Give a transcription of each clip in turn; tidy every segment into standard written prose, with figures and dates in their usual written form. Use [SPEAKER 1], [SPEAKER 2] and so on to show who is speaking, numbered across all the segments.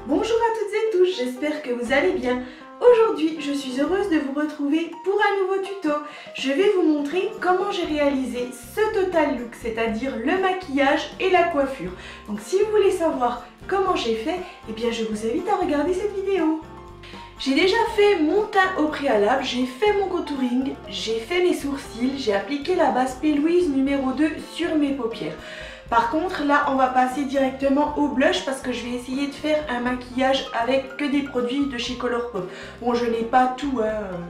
[SPEAKER 1] Bonjour à toutes et tous, j'espère que vous allez bien. Aujourd'hui, je suis heureuse de vous retrouver pour un nouveau tuto. Je vais vous montrer comment j'ai réalisé ce total look, c'est-à-dire le maquillage et la coiffure. Donc si vous voulez savoir comment j'ai fait, eh bien je vous invite à regarder cette vidéo. J'ai déjà fait mon teint au préalable, j'ai fait mon contouring, j'ai fait mes sourcils, j'ai appliqué la base P. Louise numéro 2 sur mes paupières. Par contre, là, on va passer directement au blush parce que je vais essayer de faire un maquillage avec que des produits de chez Colourpop. Bon, je n'ai pas tout,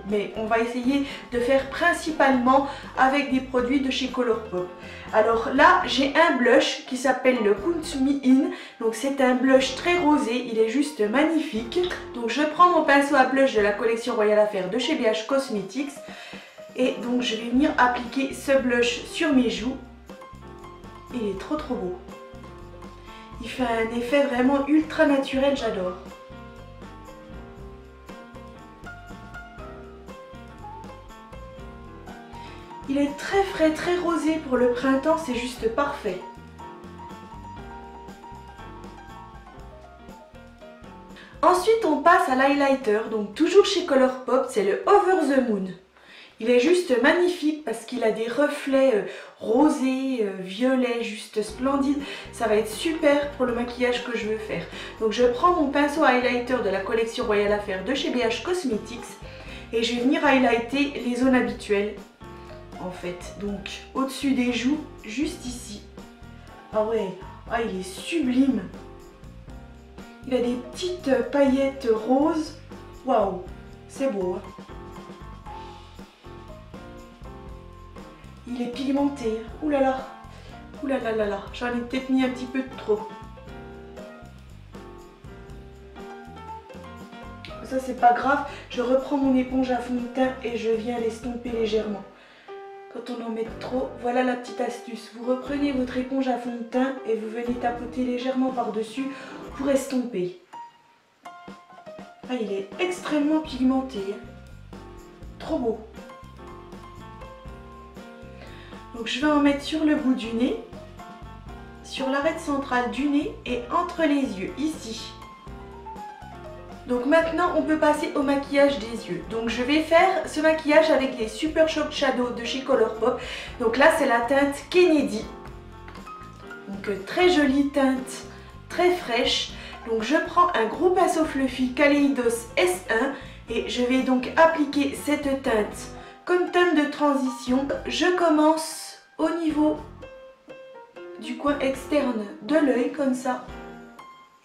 [SPEAKER 1] mais on va essayer de faire principalement avec des produits de chez Colourpop. Alors là, j'ai un blush qui s'appelle le Count Me In. Donc c'est un blush très rosé, il est juste magnifique. Donc je prends mon pinceau à blush de la collection Royal Affair de chez BH Cosmetics. Et donc je vais venir appliquer ce blush sur mes joues. Il est trop beau. Il fait un effet vraiment ultra naturel, j'adore. Il est très frais, très rosé pour le printemps, c'est juste parfait. Ensuite, on passe à l'highlighter, donc toujours chez Colourpop, c'est le Over the Moon. Il est juste magnifique parce qu'il a des reflets rosés, violets, juste splendides. Ça va être super pour le maquillage que je veux faire. Donc je prends mon pinceau highlighter de la collection Royal Affair de chez BH Cosmetics et je vais venir highlighter les zones habituelles en fait. Donc au-dessus des joues, juste ici. Ah ouais, ah, il est sublime. Il a des petites paillettes roses. Waouh, c'est beau hein. Il est pigmenté. Ouh là là. Ouh là là là là. J'en ai peut-être mis un petit peu de trop. Ça c'est pas grave. Je reprends mon éponge à fond de teint et je viens l'estomper légèrement. Quand on en met trop, voilà la petite astuce. Vous reprenez votre éponge à fond de teint et vous venez tapoter légèrement par-dessus pour estomper. Ah, il est extrêmement pigmenté. Trop beau. Donc je vais en mettre sur le bout du nez, sur l'arête centrale du nez et entre les yeux, ici. Donc maintenant on peut passer au maquillage des yeux. Donc je vais faire ce maquillage avec les Super Shock Shadow de chez Colourpop. Donc là c'est la teinte Kennedy. Donc très jolie teinte, très fraîche. Donc je prends un gros pinceau fluffy Kaleidos S1 et je vais donc appliquer cette teinte. Comme teinte de transition, je commence au niveau du coin externe de l'œil comme ça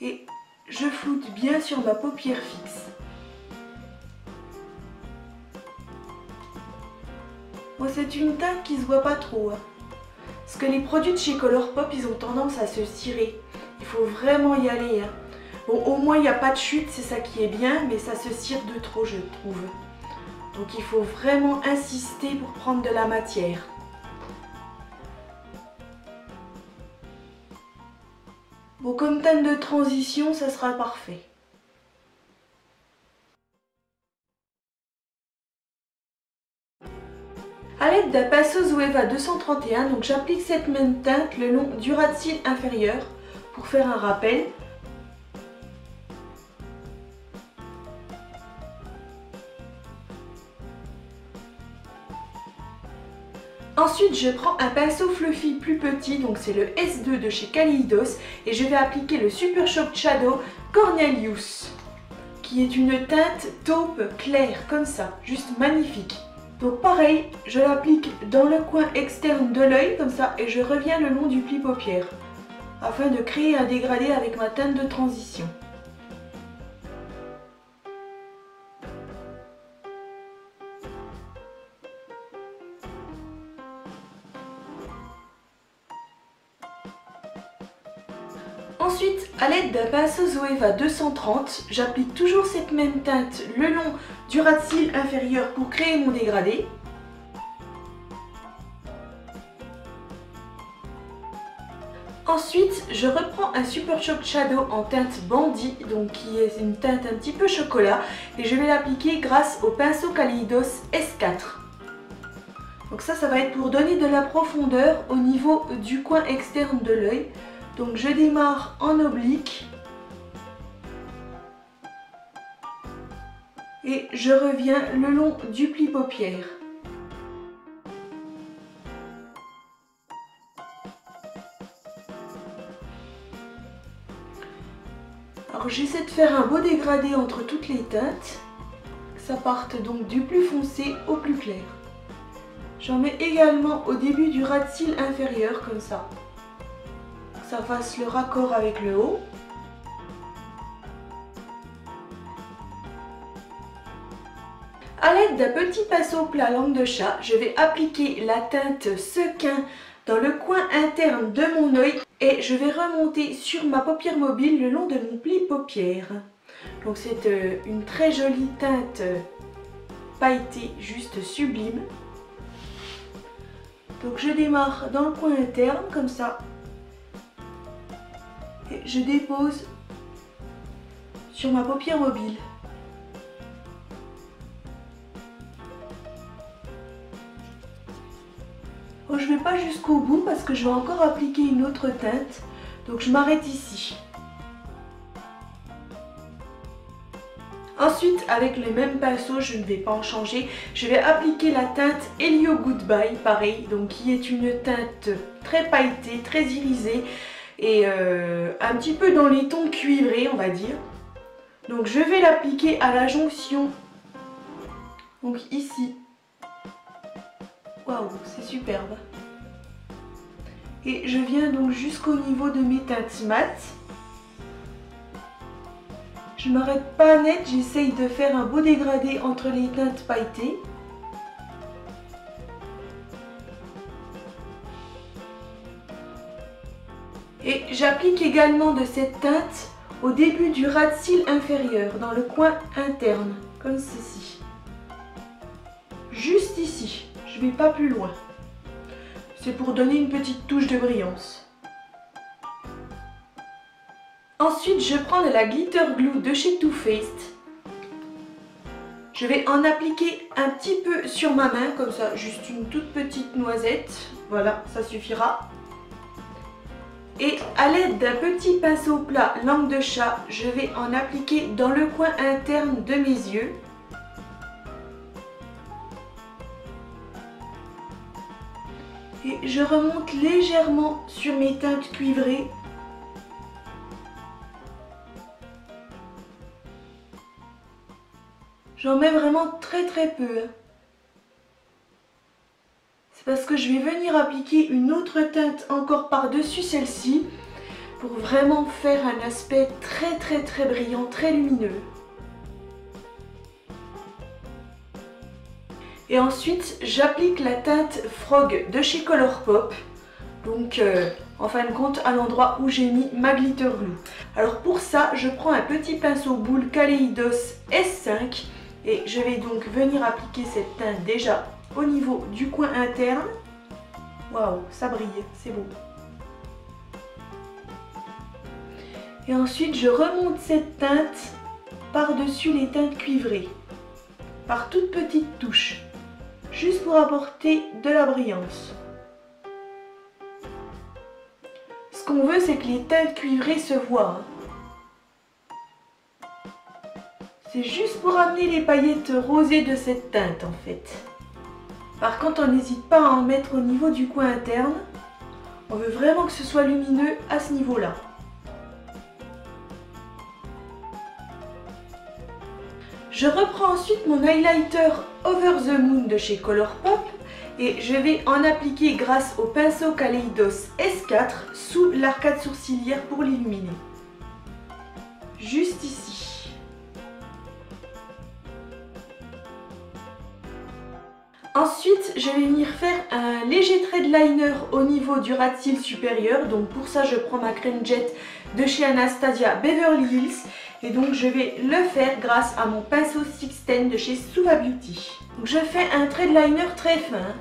[SPEAKER 1] et je floute bien sur ma paupière fixe. Bon, c'est une teinte qui se voit pas trop hein, parce que les produits de chez Colourpop ils ont tendance à se cirer. Il faut vraiment y aller hein. Bon, au moins il n'y a pas de chute, c'est ça qui est bien, mais ça se cire de trop je trouve. Donc il faut vraiment insister pour prendre de la matière. Bon, comme teinte de transition, ça sera parfait. A l'aide d'un pinceau Zoeva 231, donc j'applique cette même teinte le long du ras de cils inférieur pour faire un rappel. Ensuite, je prends un pinceau fluffy plus petit, donc c'est le S2 de chez Kaleidos, et je vais appliquer le Super Shock Shadow Cornelius, qui est une teinte taupe claire, comme ça, juste magnifique. Donc pareil, je l'applique dans le coin externe de l'œil, comme ça, et je reviens le long du pli paupière, afin de créer un dégradé avec ma teinte de transition. Ensuite, à l'aide d'un pinceau Zoeva 230, j'applique toujours cette même teinte le long du ras de cils inférieur pour créer mon dégradé. Ensuite, je reprends un Super Shock Shadow en teinte Bandit, donc qui est une teinte un petit peu chocolat, et je vais l'appliquer grâce au pinceau Kaleidos S4. Donc ça va être pour donner de la profondeur au niveau du coin externe de l'œil. Donc je démarre en oblique Et je reviens le long du pli paupière. Alors j'essaie de faire un beau dégradé entre toutes les teintes, que ça parte donc du plus foncé au plus clair. J'en mets également au début du ras de cils inférieur comme ça, que ça fasse le raccord avec le haut. A l'aide d'un petit pinceau plat langue de chat, je vais appliquer la teinte sequin dans le coin interne de mon œil et je vais remonter sur ma paupière mobile le long de mon pli paupière. Donc c'est une très jolie teinte pailletée, juste sublime. Donc je démarre dans le coin interne comme ça et je dépose sur ma paupière mobile. Bon, je ne vais pas jusqu'au bout parce que je vais encore appliquer une autre teinte, donc je m'arrête ici. Ensuite, avec les mêmes pinceaux, je ne vais pas en changer, je vais appliquer la teinte Helio Goodbye, pareil, donc qui est une teinte très pailletée, très irisée et un petit peu dans les tons cuivrés, on va dire. Donc je vais l'appliquer à la jonction, donc ici. Waouh, c'est superbe. Et je viens donc jusqu'au niveau de mes teintes mat. Je ne m'arrête pas net, j'essaye de faire un beau dégradé entre les teintes pailletées. Et j'applique également de cette teinte au début du ras de cils inférieur, dans le coin interne, comme ceci. Juste ici. Je ne vais pas plus loin. C'est pour donner une petite touche de brillance. Ensuite, je prends de la glitter glue de chez Too Faced. Je vais en appliquer un petit peu sur ma main, comme ça, juste une toute petite noisette. Voilà, ça suffira. Et à l'aide d'un petit pinceau plat langue de chat, je vais en appliquer dans le coin interne de mes yeux. Et je remonte légèrement sur mes teintes cuivrées. J'en mets vraiment très peu. C'est parce que je vais venir appliquer une autre teinte encore par-dessus celle-ci pour vraiment faire un aspect très brillant, très lumineux. Et ensuite, j'applique la teinte Frog de chez Colourpop. Donc, en fin de compte, à l'endroit où j'ai mis ma glitter glue. Alors pour ça, je prends un petit pinceau boule Kaleidos S5 et je vais donc venir appliquer cette teinte déjà au niveau du coin interne. Waouh, ça brille, c'est beau. Et ensuite, je remonte cette teinte par-dessus les teintes cuivrées, par toutes petites touches, juste pour apporter de la brillance. Ce qu'on veut, c'est que les teintes cuivrées se voient. C'est juste pour amener les paillettes rosées de cette teinte en fait. Par contre, on n'hésite pas à en mettre au niveau du coin interne. On veut vraiment que ce soit lumineux à ce niveau-là. Je reprends ensuite mon highlighter Over the Moon de chez Colourpop et je vais en appliquer grâce au pinceau Kaleidos S4 sous l'arcade sourcilière pour l'illuminer. Juste ici. Ensuite, je vais venir faire un léger trait de liner au niveau du ras de cils supérieur. Donc pour ça, je prends ma crème jet de chez Anastasia Beverly Hills. Et donc je vais le faire grâce à mon pinceau Sixten de chez Suva Beauty. Donc je fais un trait de liner très fin.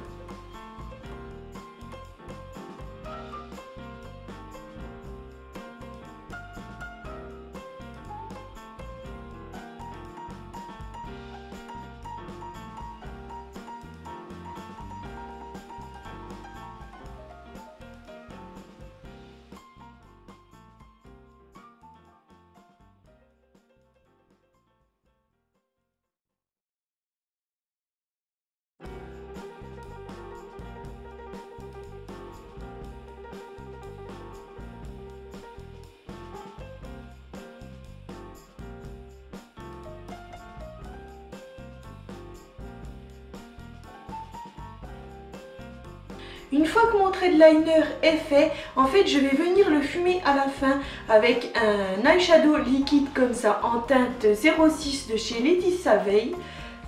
[SPEAKER 1] Une fois que mon trait de liner est fait, en fait je vais venir le fumer à la fin avec un eyeshadow liquide comme ça en teinte 06 de chez Laetitia Veil.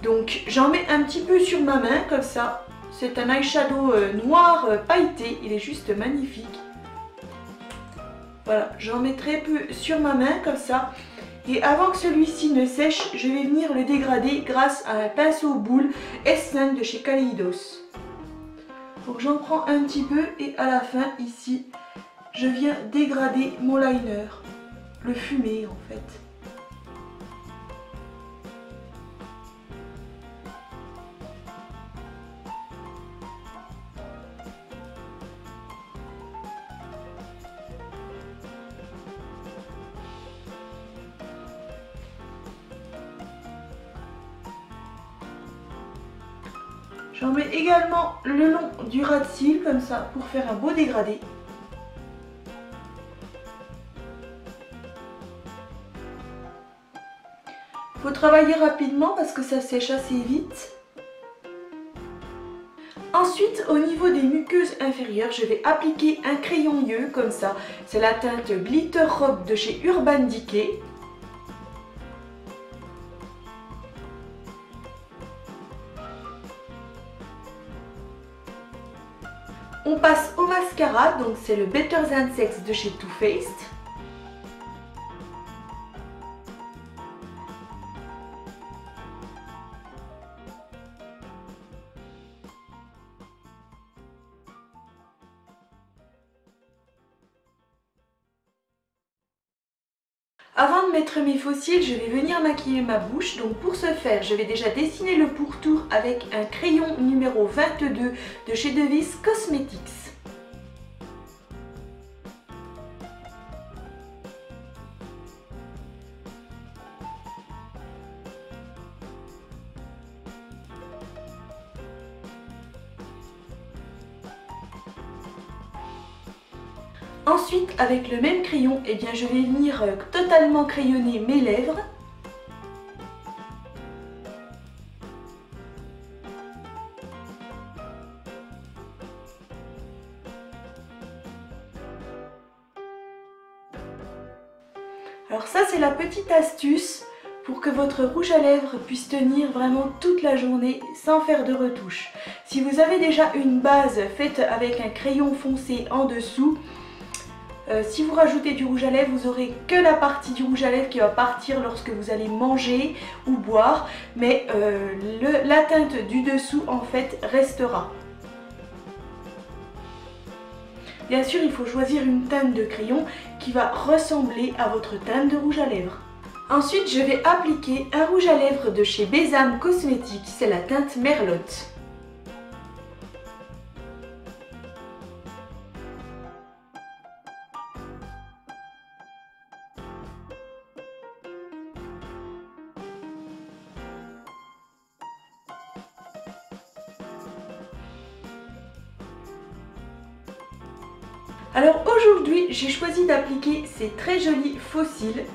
[SPEAKER 1] Donc j'en mets un petit peu sur ma main comme ça. C'est un eyeshadow noir pailleté, il est juste magnifique. Voilà, j'en mets très peu sur ma main comme ça. Et avant que celui-ci ne sèche, je vais venir le dégrader grâce à un pinceau boule S5 de chez Kaleidos. Donc j'en prends un petit peu et à la fin ici, je viens dégrader mon liner, le fumer en fait. J'en mets également le long du ras de cils comme ça pour faire un beau dégradé. Il faut travailler rapidement parce que ça sèche assez vite. Ensuite, au niveau des muqueuses inférieures, je vais appliquer un crayon yeux comme ça. C'est la teinte Glitter Rock de chez Urban Decay. On passe au mascara, donc c'est le Better Than Sex de chez Too Faced. Avant de mettre mes faux cils, je vais venir maquiller ma bouche. Donc pour ce faire, je vais déjà dessiner le pourtour avec un crayon numéro 22 de chez Devis Cosmetics. Ensuite, avec le même crayon, eh bien, je vais venir totalement crayonner mes lèvres. Alors ça, c'est la petite astuce pour que votre rouge à lèvres puisse tenir vraiment toute la journée sans faire de retouche. Si vous avez déjà une base faite avec un crayon foncé en dessous, si vous rajoutez du rouge à lèvres, vous aurez que la partie du rouge à lèvres qui va partir lorsque vous allez manger ou boire, mais la teinte du dessous en fait restera. Bien sûr, il faut choisir une teinte de crayon qui va ressembler à votre teinte de rouge à lèvres. Ensuite, je vais appliquer un rouge à lèvres de chez Besame Cosmetics, c'est la teinte Merlotte. Alors aujourd'hui, j'ai choisi d'appliquer ces très jolis faux cils.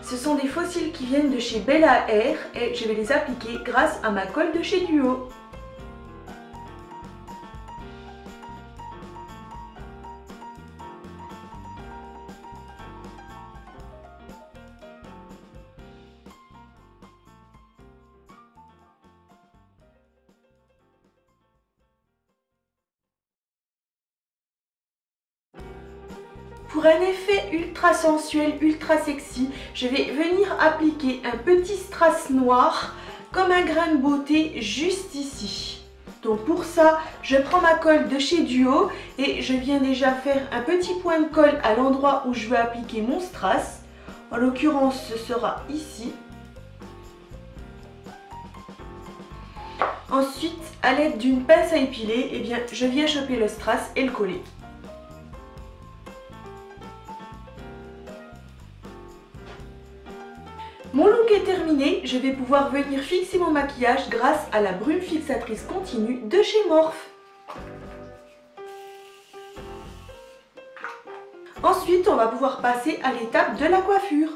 [SPEAKER 1] Ce sont des faux cils qui viennent de chez Bella Hair et je vais les appliquer grâce à ma colle de chez Duo. Pour un effet ultra sensuel, ultra sexy, je vais venir appliquer un petit strass noir comme un grain de beauté juste ici. Donc pour ça, je prends ma colle de chez Duo et je viens déjà faire un petit point de colle à l'endroit où je veux appliquer mon strass. En l'occurrence, ce sera ici. Ensuite, à l'aide d'une pince à épiler, eh bien, je viens choper le strass et le coller. Mon look est terminé, je vais pouvoir venir fixer mon maquillage grâce à la brume fixatrice continue de chez Morphe. Ensuite, on va pouvoir passer à l'étape de la coiffure.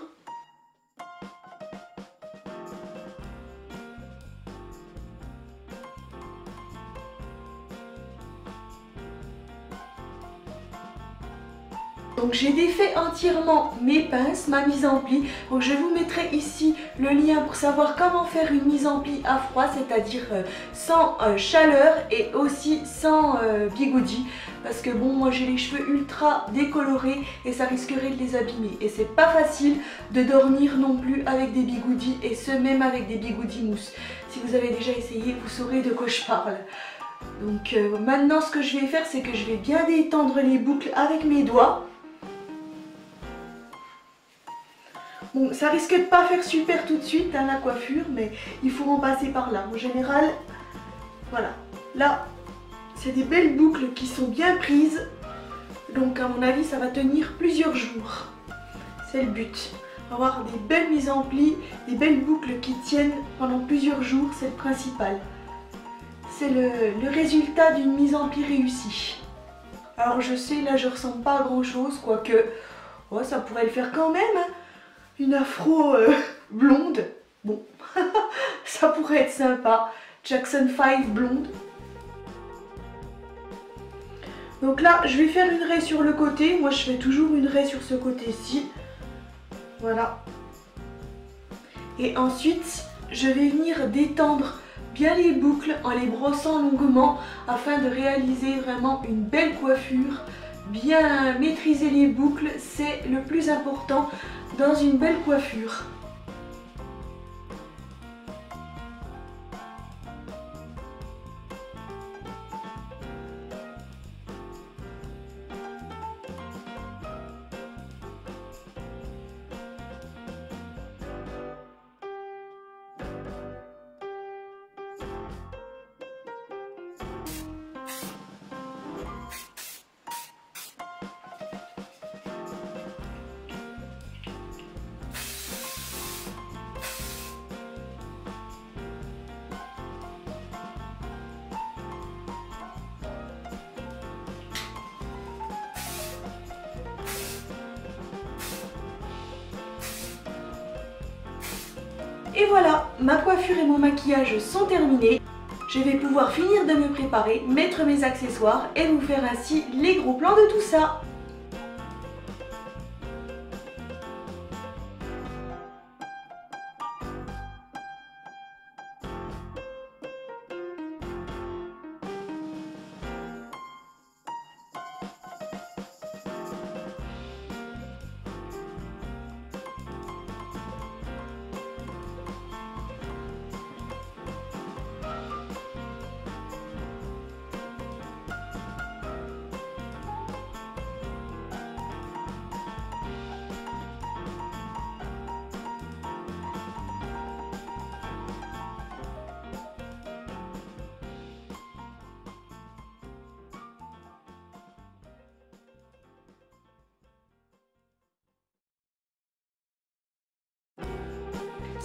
[SPEAKER 1] Donc j'ai défait entièrement mes pinces, ma mise en pli. Donc je vous mettrai ici le lien pour savoir comment faire une mise en pli à froid, c'est-à-dire sans chaleur et aussi sans bigoudi. Parce que bon, moi j'ai les cheveux ultra décolorés et ça risquerait de les abîmer. Et c'est pas facile de dormir non plus avec des bigoudis, et ce même avec des bigoudis mousse. Si vous avez déjà essayé, vous saurez de quoi je parle. Donc maintenant ce que je vais faire, c'est que je vais bien détendre les boucles avec mes doigts. Bon, ça risque de pas faire super tout de suite hein, la coiffure, mais il faut en passer par là. En général, voilà. Là, c'est des belles boucles qui sont bien prises. Donc à mon avis, ça va tenir plusieurs jours. C'est le but. Avoir des belles mises en pli, des belles boucles qui tiennent pendant plusieurs jours, c'est le principal. C'est le résultat d'une mise en pli réussie. Alors je sais, là je ressemble pas à grand chose, quoique ouais, ça pourrait le faire quand même. Hein. Une afro blonde, bon, ça pourrait être sympa. Jackson 5 blonde. Donc là, je vais faire une raie sur le côté. Moi, je fais toujours une raie sur ce côté-ci. Voilà. Et ensuite, je vais venir détendre bien les boucles en les brossant longuement afin de réaliser vraiment une belle coiffure. Bien maîtriser les boucles, c'est le plus important dans une belle coiffure. Et voilà, ma coiffure et mon maquillage sont terminés. Je vais pouvoir finir de me préparer, mettre mes accessoires et vous faire ainsi les gros plans de tout ça.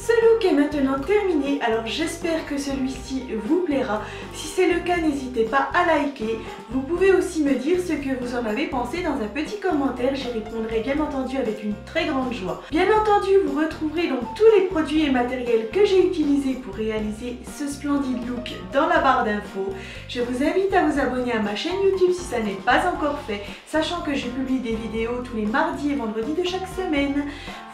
[SPEAKER 1] Ce look est maintenant terminé, alors j'espère que celui-ci vous plaira. Si c'est le cas, n'hésitez pas à liker. Vous pouvez aussi me dire ce que vous en avez pensé dans un petit commentaire, j'y répondrai bien entendu avec une très grande joie. Bien entendu, vous retrouverez donc tous les produits et matériels que j'ai utilisés pour réaliser ce splendide look dans la barre d'infos. Je vous invite à vous abonner à ma chaîne YouTube si ça n'est pas encore fait, sachant que je publie des vidéos tous les mardis et vendredis de chaque semaine.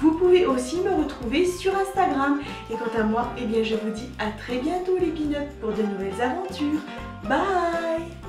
[SPEAKER 1] Vous pouvez aussi me retrouver sur Instagram. Et quant à moi, eh bien je vous dis à très bientôt les pin-ups pour de nouvelles aventures. Bye!